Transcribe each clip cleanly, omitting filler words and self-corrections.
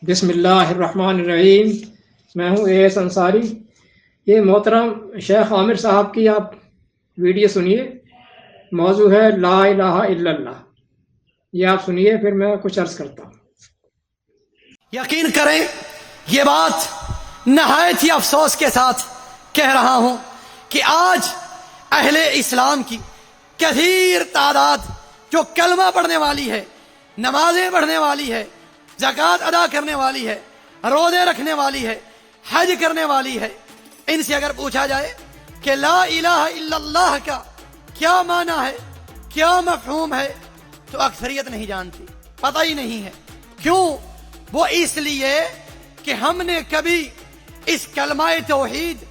بسم اللہ الرحمن الرحیم۔ میں ہوں اے ایس انصاری۔ یہ محترم شیخ عامر صاحب کی آپ ویڈیو سنیے، موضوع ہے لا الہ الا اللہ۔ یہ آپ سنیے، پھر میں کچھ عرض کرتا ہوں۔ یقین کریں یہ بات نہایت ہی افسوس کے ساتھ کہہ رہا ہوں کہ آج اہل اسلام کی کثیر تعداد جو کلمہ پڑھنے والی ہے، نمازیں پڑھنے والی ہے، زکوٰۃ ادا کرنے والی ہے، روزے رکھنے والی ہے، حج کرنے والی ہے، ان سے اگر پوچھا جائے کہ لا الہ الا اللہ کا کیا معنی ہے، کیا مفہوم ہے، تو اکثریت نہیں جانتی، پتہ ہی نہیں ہے۔ کیوں؟ وہ اس لیے کہ ہم نے کبھی اس کلمہ توحید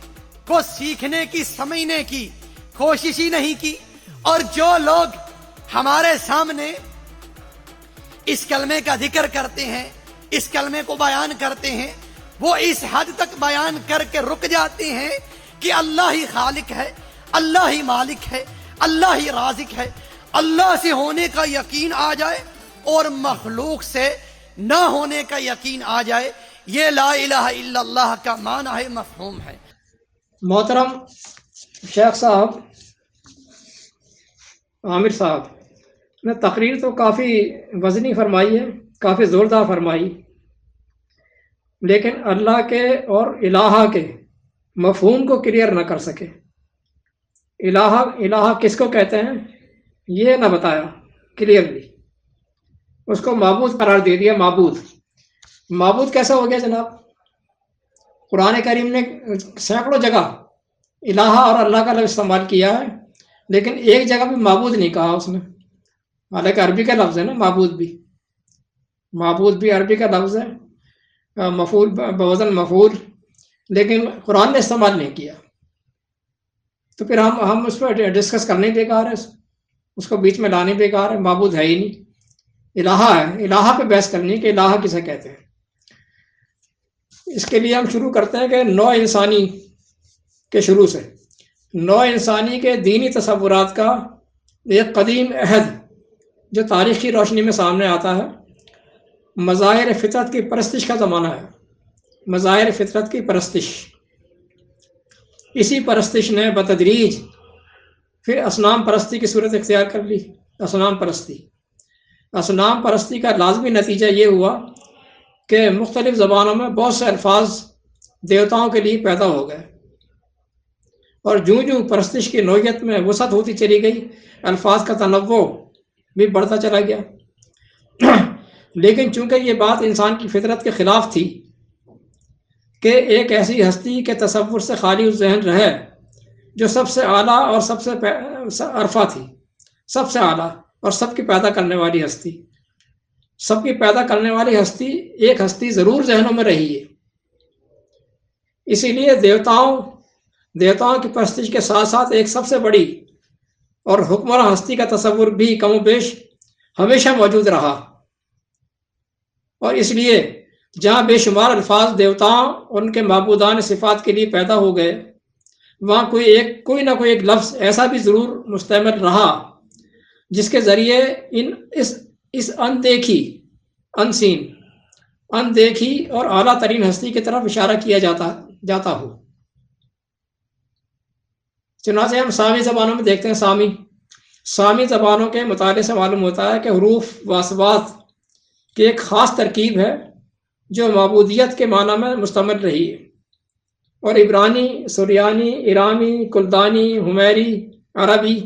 کو سیکھنے کی، سمجھنے کی کوشش ہی نہیں کی، اور جو لوگ ہمارے سامنے اس کلمے کا ذکر کرتے ہیں، اس کلمے کو بیان کرتے ہیں، وہ اس حد تک بیان کر کے رک جاتے ہیں کہ اللہ ہی خالق ہے، اللہ ہی مالک ہے، اللہ ہی رازق ہے، اللہ سے ہونے کا یقین آ جائے اور مخلوق سے نہ ہونے کا یقین آ جائے۔ یہ لا الہ الا اللہ کا معنی ہے، مفہوم ہے۔ محترم شیخ صاحب عامر صاحب نے تقریر تو کافی وزنی فرمائی ہے، کافی زوردار فرمائی، لیکن اللہ کے اور الہ کے مفہوم کو کلیئر نہ کر سکے۔ الہ کس کو کہتے ہیں یہ نہ بتایا کلیئرلی، اس کو معبود قرار دے دیا۔ معبود کیسا ہو گیا جناب؟ قرآن کریم نے سینکڑوں جگہ الہ اور اللہ کا لفظ استعمال کیا ہے، لیکن ایک جگہ بھی معبود نہیں کہا اس نے، حالانکہ عربی کا لفظ ہے نا معبود بھی عربی کا لفظ ہے، مفعول بوزن مفعول، لیکن قرآن نے استعمال نہیں کیا۔ تو پھر ہم اس پہ ڈسکس کرنے بیکار ہے، اس کو بیچ میں لانے بیکار ہے۔ معبود ہے ہی نہیں، الہ ہے، الہ پہ بحث کرنی کہ الہ کسے کہتے ہیں۔ اس کے لیے ہم شروع کرتے ہیں کہ نوع انسانی کے شروع سے، نوع انسانی کے دینی تصورات کا ایک قدیم عہد جو تاریخ کی روشنی میں سامنے آتا ہے، مظاہر فطرت کی پرستش کا زمانہ ہے۔ مظاہر فطرت کی پرستش، اسی پرستش نے بتدریج پھر اصنام پرستی کی صورت اختیار کر لی۔ اصنام پرستی کا لازمی نتیجہ یہ ہوا کہ مختلف زبانوں میں بہت سے الفاظ دیوتاؤں کے لیے پیدا ہو گئے، اور جوں جوں پرستش کی نوعیت میں وسعت ہوتی چلی گئی، الفاظ کا تنوع بھی بڑھتا چلا گیا۔ لیکن چونکہ یہ بات انسان کی فطرت کے خلاف تھی کہ ایک ایسی ہستی کے تصور سے خالی الذہن رہے جو سب سے اعلیٰ اور سب سے عرفہ تھی، سب سے اعلیٰ اور سب کی پیدا کرنے والی ہستی، سب کی پیدا کرنے والی ہستی، ایک ہستی ضرور ذہنوں میں رہی ہے۔ اسی لیے دیوتاؤں کی پرستش کے ساتھ ساتھ ایک سب سے بڑی اور حکمراں ہستی کا تصور بھی کم و بیش ہمیشہ موجود رہا، اور اس لیے جہاں بے شمار الفاظ دیوتاؤں اور ان کے معبودان صفات کے لیے پیدا ہو گئے، وہاں کوئی نہ کوئی ایک لفظ ایسا بھی ضرور مستعمل رہا جس کے ذریعے اس اندیکھی اور اعلیٰ ترین ہستی کی طرف اشارہ کیا جاتا ہو۔ چنانچہ ہم سامی زبانوں میں دیکھتے ہیں، سامی زبانوں کے مطالعے سے معلوم ہوتا ہے کہ حروف و اصوات کی ایک خاص ترکیب ہے جو معبودیت کے معنی میں مستمر رہی ہے، اور عبرانی، سریانی، ایرامی، کلدانی، حمیری، عربی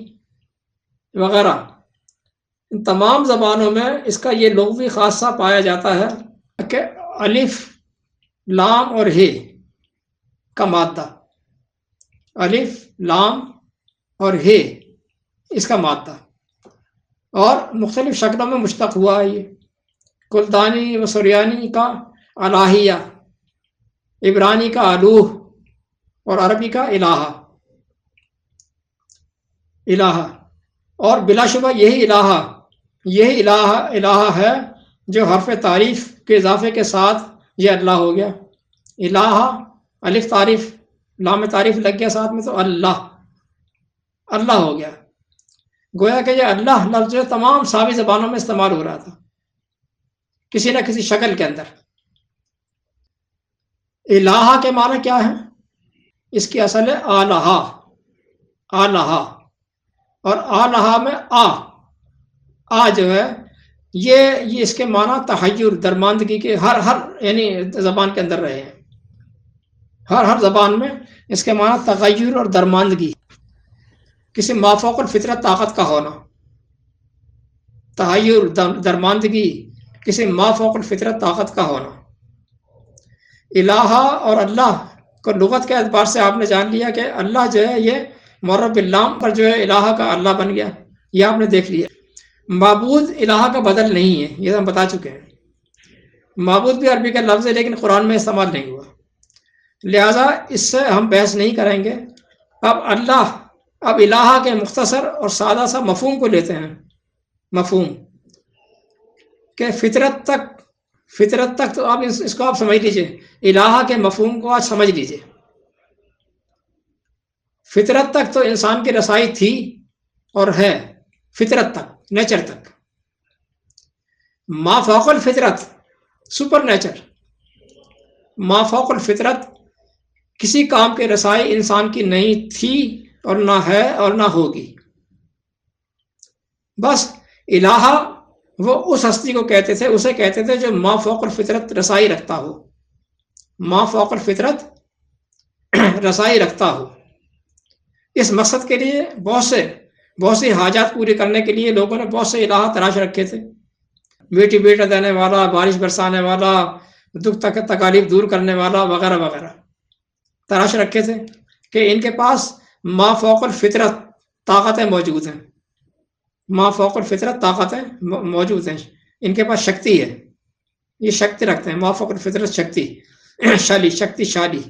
وغیرہ ان تمام زبانوں میں اس کا یہ لغوی خاصہ پایا جاتا ہے کہ الف، لام اور ہے کا مادہ، الف، لام اور ہے اس کا مادہ، اور مختلف شکلوں میں مشتق ہوا ہے۔ یہ کلدانی و سریانی کا الہیہ، عبرانی کا الوہ، اور عربی کا الہ، اور بلا شبہ یہی الہ ہے جو حرف تعریف کے اضافے کے ساتھ یہ اللہ ہو گیا۔ الہ، الف تعریف، لام تعریف لگ گیا ساتھ میں، تو اللہ ہو گیا۔ گویا کہ یہ اللہ لفظ جو تمام سامی زبانوں میں استعمال ہو رہا تھا کسی نہ کسی شکل کے اندر، الہا کے معنی کیا ہے؟ اس کی اصل ہے آلہا، آلہا، اور آلہا میں آ جو ہے یہ اس کے معنی تحیر، درماندگی کے، ہر یعنی زبان کے اندر رہے ہیں، ہر زبان میں اس کے معنی تغیر اور درماندگی، کسی مافوق الفطرت طاقت کا ہونا، تحیر، درماندگی، کسی مافوق الفطرت طاقت کا ہونا۔ الہا اور اللہ کو لغت کے اعتبار سے آپ نے جان لیا کہ اللہ جو ہے یہ معرب باللام پر جو ہے الہا کا اللہ بن گیا، یہ آپ نے دیکھ لیا۔ معبود الہا کا بدل نہیں ہے، یہ ہم بتا چکے ہیں۔ معبود بھی عربی کا لفظ ہے لیکن قرآن میں استعمال نہیں ہوا، لہٰذا اس سے ہم بحث نہیں کریں گے۔ اب الہا کے مختصر اور سادہ سا مفہوم کو لیتے ہیں، مفہوم کہ فطرت تک تو آپ اس کو آپ سمجھ لیجئے، الہا کے مفہوم کو آج سمجھ لیجئے۔ فطرت تک تو انسان کی رسائی تھی اور ہے، فطرت تک، نیچر تک۔ ما فوق الفطرت، سپر نیچر، ما فوق الفطرت کسی کام کی رسائی انسان کی نہیں تھی اور نہ ہے اور نہ ہوگی۔ بس الہا وہ اس ہستی کو کہتے تھے، اسے کہتے تھے جو ما فوق الفطرت رسائی رکھتا ہو، ما فوق الفطرت رسائی رکھتا ہو۔ اس مقصد کے لیے بہت سی حاجات پوری کرنے کے لیے لوگوں نے بہت سے الہا تراش رکھے تھے، بیٹی بیٹا دینے والا، بارش برسانے والا، دکھ تکالیف دور کرنے والا، وغیرہ وغیرہ تراش رکھے تھے کہ ان کے پاس ما فوق الفطرت طاقتیں موجود ہیں، ما فوق الفطرت طاقتیں موجود ہیں، ان کے پاس شکتی ہے، یہ شکتی رکھتے ہیں، ما فوق الفطرت شکتی شالی۔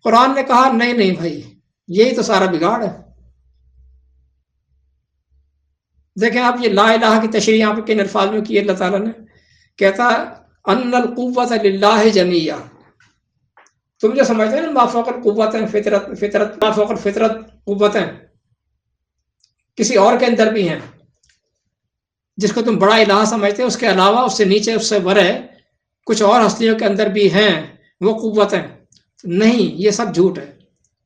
قرآن نے کہا نہیں بھائی، یہی تو سارا بگاڑ ہے۔ دیکھیں آپ یہ لا الہ کی تشریح یہاں پہ کن الفاظ میں کی اللہ تعالیٰ نے، کہتا ان القوت للہ جمیعا۔ تم جو سمجھتے ہیں نا ما فوق القوت فطرت ما فوق الفطرت قوتیں کسی اور کے اندر بھی ہیں، جس کو تم بڑا الہ سمجھتے ہیں، اس کے علاوہ، اس سے نیچے، اس سے برے کچھ اور ہستیوں کے اندر بھی ہیں وہ قوتیں۔ نہیں، یہ سب جھوٹ ہے،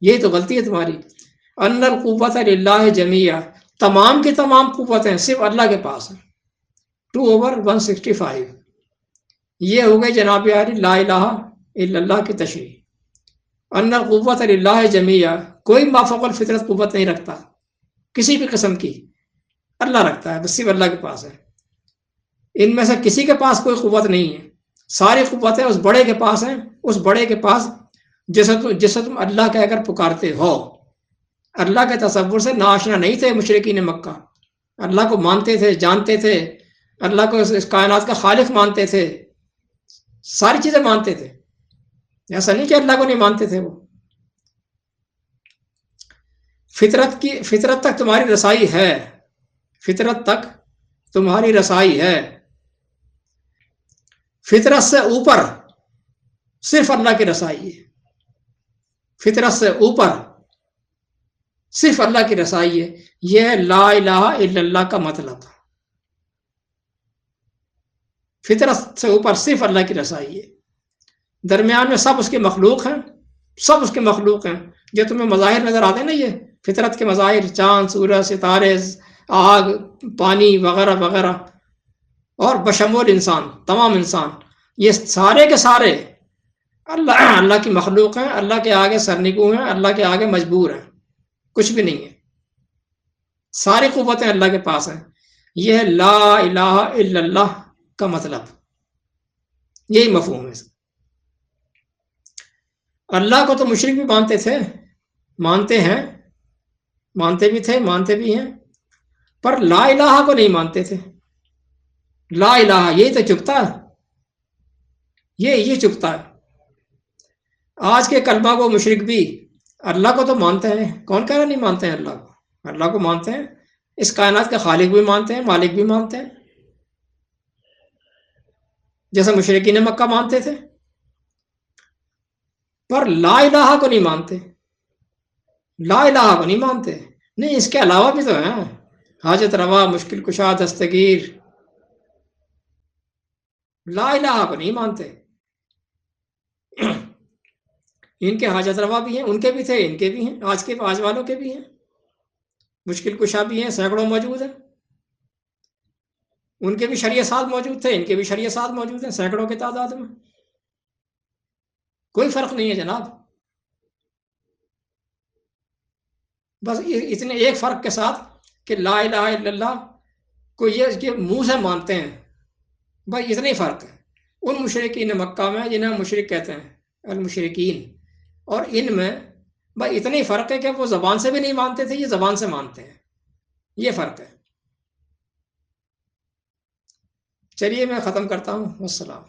یہی تو غلطی ہے تمہاری۔ ان القوت للہ جمیعا، تمام کی تمام قوتیں صرف اللہ کے پاس ہیں، 2/165۔ یہ ہو گئی جناب عالی لا الہ الا اللہ کی تشریح۔ ان القوت للہ جمیعا، کوئی ما فوق الفطرت قوت نہیں رکھتا کسی بھی قسم کی، اللہ رکھتا ہے، بس صرف اللہ کے پاس ہے۔ ان میں سے کسی کے پاس کوئی قوت نہیں ہے، ساری قوتیں اس بڑے کے پاس ہیں، اس بڑے کے پاس جسے تم اللہ کہہ کر پکارتے ہو۔ اللہ کے تصور سے ناآشنا نہیں تھے مشرکین مکہ، اللہ کو مانتے تھے، جانتے تھے، اللہ کو اس کائنات کا خالق مانتے تھے، ساری چیزیں مانتے تھے، ایسا نہیں کہ اللہ کو نہیں مانتے تھے۔ وہ فطرت تک تمہاری رسائی ہے، فطرت تک تمہاری رسائی ہے۔ فطرت سے اوپر صرف اللہ کی رسائی ہے، فطرت سے اوپر صرف اللہ کی رسائی ہے۔ یہ لا الہ الا اللہ کا مطلب، فطرت سے اوپر صرف اللہ کی رسائی ہے۔ درمیان میں سب اس کے مخلوق ہیں، سب اس کے مخلوق ہیں، جو تمہیں مظاہر نظر آتے ہیں نا، یہ فطرت کے مظاہر، چاند، سورج، ستارے، آگ، پانی، وغیرہ وغیرہ، اور بشمول انسان، تمام انسان، یہ سارے کے سارے اللہ کی مخلوق ہیں، اللہ کے آگے سرنگو ہیں، اللہ کے آگے مجبور ہیں، کچھ بھی نہیں ہے، ساری قوتیں اللہ کے پاس ہیں۔ یہ لا الہ الا اللہ کا مطلب، یہی مفہوم ہے۔ اللہ کو تو مشرک بھی مانتے تھے، مانتے ہیں، مانتے بھی تھے، مانتے بھی ہیں، پر لا الہ کو نہیں مانتے تھے۔ لا الہ یہی تو چپتا ہے، یہ چپتا ہے۔ آج کے کلمہ کو مشرک بھی اللہ کو تو مانتے ہیں، کون کہہ رہا نہیں مانتے ہیں اللہ کو؟ اللہ کو مانتے ہیں، اس کائنات کے خالق بھی مانتے ہیں، مالک بھی مانتے ہیں، جیسے مشرکین مکہ مانتے تھے، پر لا الہ کو نہیں مانتے، لا الہ کو نہیں مانتے۔ نہیں، اس کے علاوہ بھی تو ہیں، حاجت روا، مشکل کشا، دستگیر، لا الہ کو نہیں مانتے۔ ان کے حاجت روا بھی ہیں، ان کے بھی تھے، ان کے بھی ہیں، آج والوں کے بھی ہیں، مشکل کشا بھی ہیں، سینکڑوں موجود ہیں، ان کے بھی شریع ساز موجود تھے، ان کے بھی شریع ساز موجود ہیں، سینکڑوں کی تعداد میں، کوئی فرق نہیں ہے جناب. بس اتنے ایک فرق کے ساتھ کہ لا الہ الا اللہ کو یہ منہ سے مانتے ہیں، بس اتنا ہی فرق ہے ان مشرکین مکہ میں جنہیں مشرک کہتے ہیں المشرکین، اور ان میں بس اتنا ہی فرق ہے کہ وہ زبان سے بھی نہیں مانتے تھے، یہ زبان سے مانتے ہیں، یہ فرق ہے. چلیے میں ختم کرتا ہوں، والسلام.